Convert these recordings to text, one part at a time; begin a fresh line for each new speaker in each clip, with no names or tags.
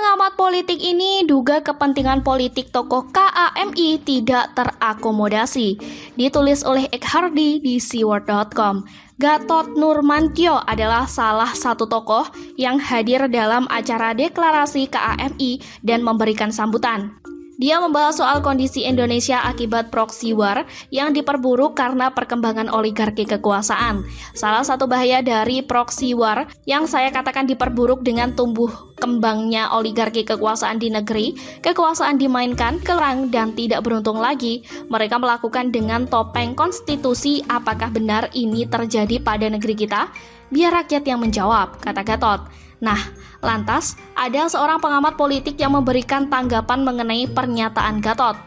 Pengamat politik ini duga kepentingan politik tokoh KAMI tidak terakomodasi. Ditulis oleh Ekhardi di siword.com. Gatot Nurmantio adalah salah satu tokoh yang hadir dalam acara deklarasi KAMI dan memberikan sambutan. Dia membahas soal kondisi Indonesia akibat proxy war yang diperburuk karena perkembangan oligarki kekuasaan. Salah satu bahaya dari proxy war yang saya katakan diperburuk dengan tumbuh kembangnya oligarki kekuasaan di negeri, kekuasaan dimainkan, kerang dan tidak beruntung lagi. Mereka melakukan dengan topeng konstitusi. Apakah benar ini terjadi pada negeri kita? Biar rakyat yang menjawab, kata Gatot. Nah, lantas ada seorang pengamat politik yang memberikan tanggapan mengenai pernyataan Gatot.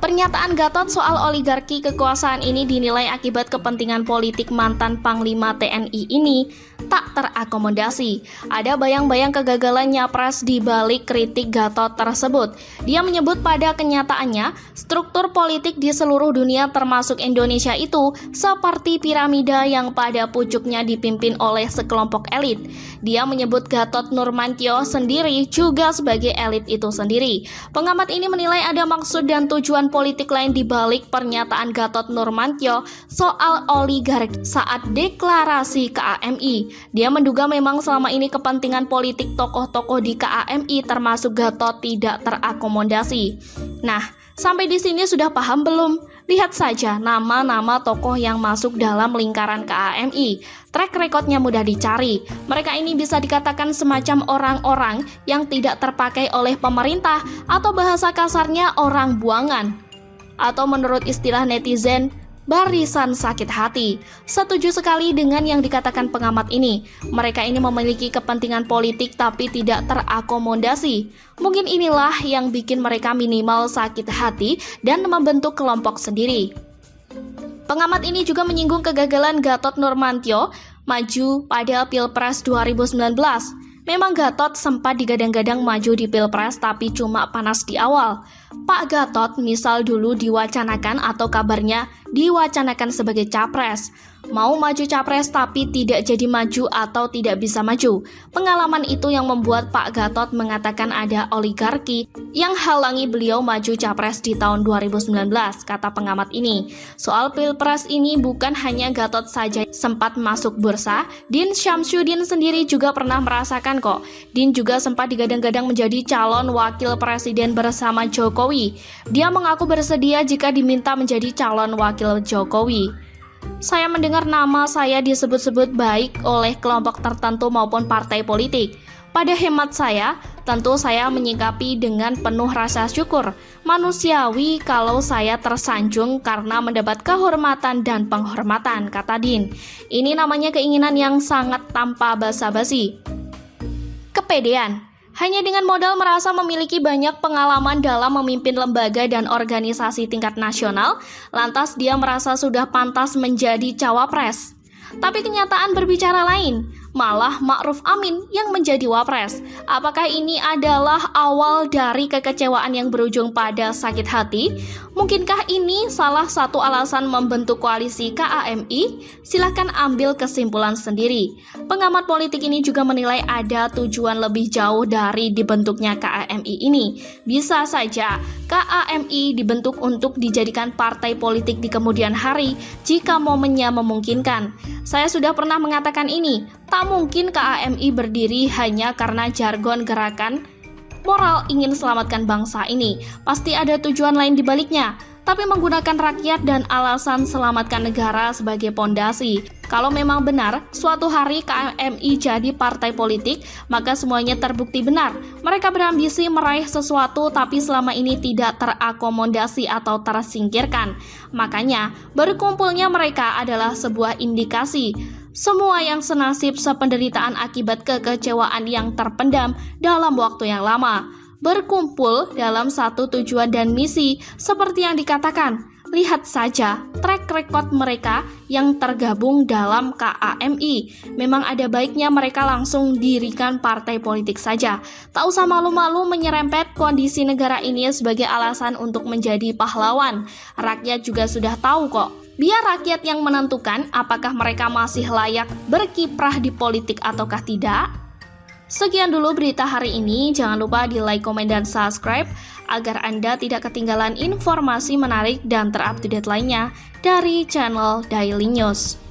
Pernyataan Gatot soal oligarki kekuasaan ini dinilai akibat kepentingan politik mantan Panglima TNI ini tak terakomodasi. Ada bayang-bayang kegagalan Nyapres di balik kritik Gatot tersebut. Dia menyebut pada kenyataannya, struktur politik di seluruh dunia termasuk Indonesia itu seperti piramida yang pada pucuknya dipimpin oleh sekelompok elit. Dia menyebut Gatot Nurmantio sendiri juga sebagai elit itu sendiri. Pengamat ini menilai ada maksud dan tujuan politik lain di balik pernyataan Gatot Nurmantio soal oligarki saat deklarasi KAMI. Dia menduga memang selama ini kepentingan politik tokoh-tokoh di KAMI termasuk Gatot tidak terakomodasi. Nah, sampai di sini sudah paham belum? Lihat saja nama-nama tokoh yang masuk dalam lingkaran KAMI. Track recordnya mudah dicari. Mereka ini bisa dikatakan semacam orang-orang yang tidak terpakai oleh pemerintah atau bahasa kasarnya orang buangan. Atau menurut istilah netizen, barisan sakit hati. Setuju sekali dengan yang dikatakan pengamat ini. Mereka ini memiliki kepentingan politik tapi tidak terakomodasi. Mungkin inilah yang bikin mereka minimal sakit hati dan membentuk kelompok sendiri. Pengamat ini juga menyinggung kegagalan Gatot Nurmantio maju pada Pilpres 2019. Memang Gatot sempat digadang-gadang maju di Pilpres tapi cuma panas di awal. Pak Gatot misal dulu diwacanakan atau kabarnya diwacanakan sebagai capres. Mau maju capres tapi tidak jadi maju atau tidak bisa maju. Pengalaman itu yang membuat Pak Gatot mengatakan ada oligarki yang halangi beliau maju capres di tahun 2019, kata pengamat ini. Soal Pilpres ini bukan hanya Gatot saja sempat masuk bursa, Din Syamsuddin sendiri juga pernah merasakan kok. Din juga sempat digadang-gadang menjadi calon wakil presiden bersama Jokowi. Dia mengaku bersedia jika diminta menjadi calon wakil Jokowi. Saya mendengar nama saya disebut-sebut baik oleh kelompok tertentu maupun partai politik. Pada hemat saya, tentu saya menyikapi dengan penuh rasa syukur. Manusiawi kalau saya tersanjung karena mendapat kehormatan dan penghormatan, kata Din. Ini namanya keinginan yang sangat tanpa basa-basi. Kepedean. Hanya dengan modal merasa memiliki banyak pengalaman dalam memimpin lembaga dan organisasi tingkat nasional, lantas dia merasa sudah pantas menjadi cawapres. Tapi kenyataan berbicara lain, malah Ma'ruf Amin yang menjadi wapres. Apakah ini adalah awal dari kekecewaan yang berujung pada sakit hati? Mungkinkah ini salah satu alasan membentuk koalisi KAMI? Silahkan ambil kesimpulan sendiri. Pengamat politik ini juga menilai ada tujuan lebih jauh dari dibentuknya KAMI ini. Bisa saja KAMI dibentuk untuk dijadikan partai politik di kemudian hari jika momennya memungkinkan. Saya sudah pernah mengatakan ini, tak mungkin KAMI berdiri hanya karena jargon gerakan moral ingin selamatkan bangsa ini. Pasti ada tujuan lain di baliknya, tapi menggunakan rakyat dan alasan selamatkan negara sebagai pondasi. Kalau memang benar, suatu hari KAMI jadi partai politik, maka semuanya terbukti benar. Mereka berambisi meraih sesuatu tapi selama ini tidak terakomodasi atau tersingkirkan. Makanya, berkumpulnya mereka adalah sebuah indikasi. Semua yang senasib sependeritaan akibat kekecewaan yang terpendam dalam waktu yang lama. Berkumpul dalam satu tujuan dan misi seperti yang dikatakan. Lihat saja track record mereka yang tergabung dalam KAMI. Memang ada baiknya mereka langsung dirikan partai politik saja. Tak usah malu-malu menyerempet kondisi negara ini sebagai alasan untuk menjadi pahlawan. Rakyat juga sudah tahu kok. Biar rakyat yang menentukan apakah mereka masih layak berkiprah di politik ataukah tidak. Sekian dulu berita hari ini, jangan lupa di like, komen, dan subscribe agar Anda tidak ketinggalan informasi menarik dan terupdate lainnya dari channel Daily News.